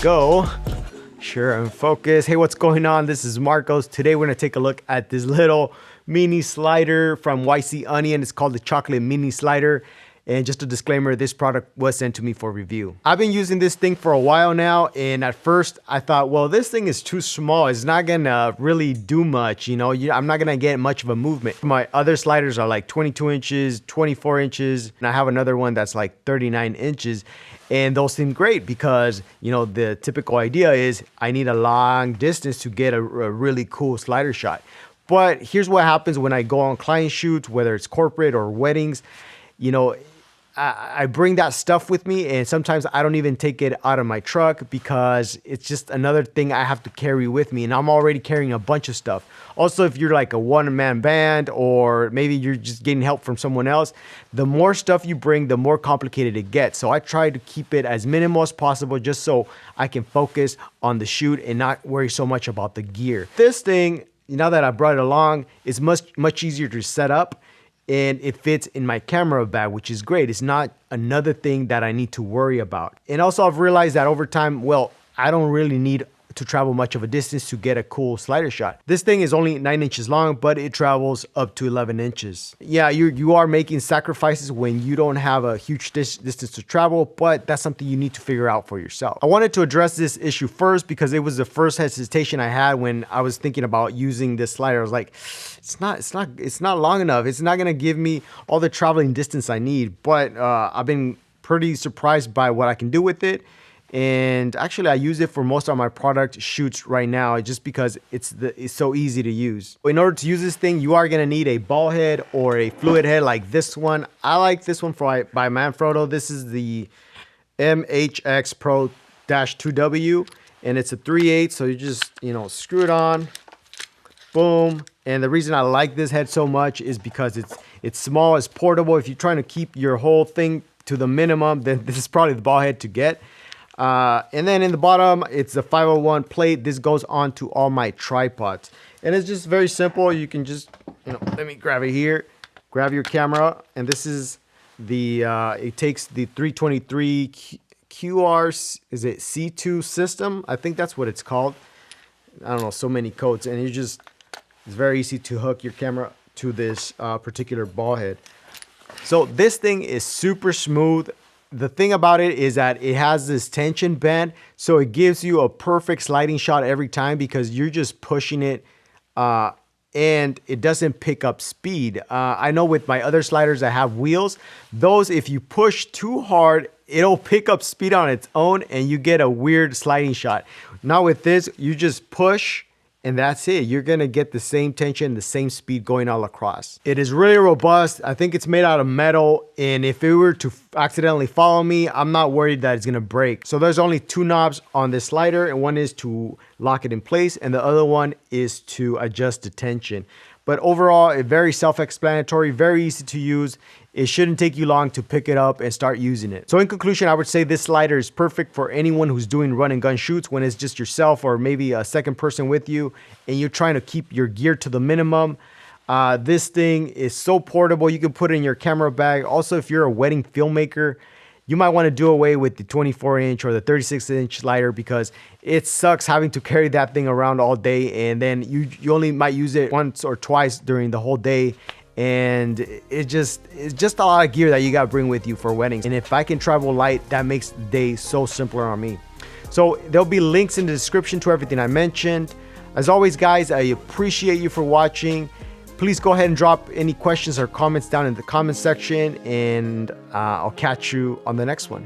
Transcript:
go. Sure, I'm focused. Hey, what's going on? This is Marcos. Today we're gonna take a look at this little mini slider from YC Onion. It's called the chocolate mini slider. And just a disclaimer, this product was sent to me for review. I've been using this thing for a while now, and at first I thought, well, this thing is too small. It's not gonna really do much, you know? I'm not gonna get much of a movement. My other sliders are like 22 inches, 24 inches, and I have another one that's like 39 inches. And those seem great because, you know, the typical idea is I need a long distance to get a really cool slider shot. But here's what happens when I go on client shoots, whether it's corporate or weddings. You know, I bring that stuff with me, and sometimes I don't even take it out of my truck because it's just another thing I have to carry with me, and I'm already carrying a bunch of stuff. Also, if you're like a one-man band or maybe you're just getting help from someone else, the more stuff you bring, the more complicated it gets. So I try to keep it as minimal as possible just so I can focus on the shoot and not worry so much about the gear. This thing, now that I brought it along, is much easier to set up. And it fits in my camera bag, which is great. It's not another thing that I need to worry about. And also I've realized that over time, well, I don't really need to travel much of a distance to get a cool slider shot. This thing is only 9 inches long, but it travels up to 11 inches. Yeah, you are making sacrifices when you don't have a huge distance to travel, but that's something you need to figure out for yourself. I wanted to address this issue first because it was the first hesitation I had when I was thinking about using this slider. I was like, it's not long enough. It's not gonna give me all the traveling distance I need, but I've been pretty surprised by what I can do with it. And actually I use it for most of my product shoots right now just because it's so easy to use. In order to use this thing, you are gonna need a ball head or a fluid head like this one. I like this one by Manfrotto. This is the MHX Pro 2W, and it's a 3/8, so you just, you know, screw it on, boom. And the reason I like this head so much is because it's small, it's portable. If you're trying to keep your whole thing to the minimum, then this is probably the ball head to get. And then in the bottom, it's a 501 plate. This goes on to all my tripods. And it's just very simple. You can just, you know, let me grab it here. Grab your camera. And this is the, it takes the 323 QR, is it C2 system? I think that's what it's called. I don't know, so many codes. And it's very easy to hook your camera to this particular ball head. So this thing is super smooth. The thing about it is that it has this tension band, so it gives you a perfect sliding shot every time because you're just pushing it and it doesn't pick up speed. I know with my other sliders that have wheels, those, if you push too hard, it'll pick up speed on its own and you get a weird sliding shot. Now with this, you just push and that's it. You're gonna get the same tension, the same speed going all across. It is really robust. I think it's made out of metal, and if it were to accidentally follow me, I'm not worried that it's gonna break. So there's only 2 knobs on this slider, and one is to lock it in place, and the other one is to adjust the tension. But overall, it's very self-explanatory, very easy to use. It shouldn't take you long to pick it up and start using it. So in conclusion, I would say this slider is perfect for anyone who's doing run and gun shoots when it's just yourself or maybe a second person with you and you're trying to keep your gear to the minimum. This thing is so portable. You can put it in your camera bag. Also, if you're a wedding filmmaker, you might want to do away with the 24-inch or the 36-inch slider because it sucks having to carry that thing around all day, and then you only might use it once or twice during the whole day. And it's just a lot of gear that you got to bring with you for weddings. And if I can travel light, that makes the day so simpler on me. So there'll be links in the description to everything I mentioned. As always, guys, I appreciate you for watching. Please go ahead and drop any questions or comments down in the comment section, and I'll catch you on the next one.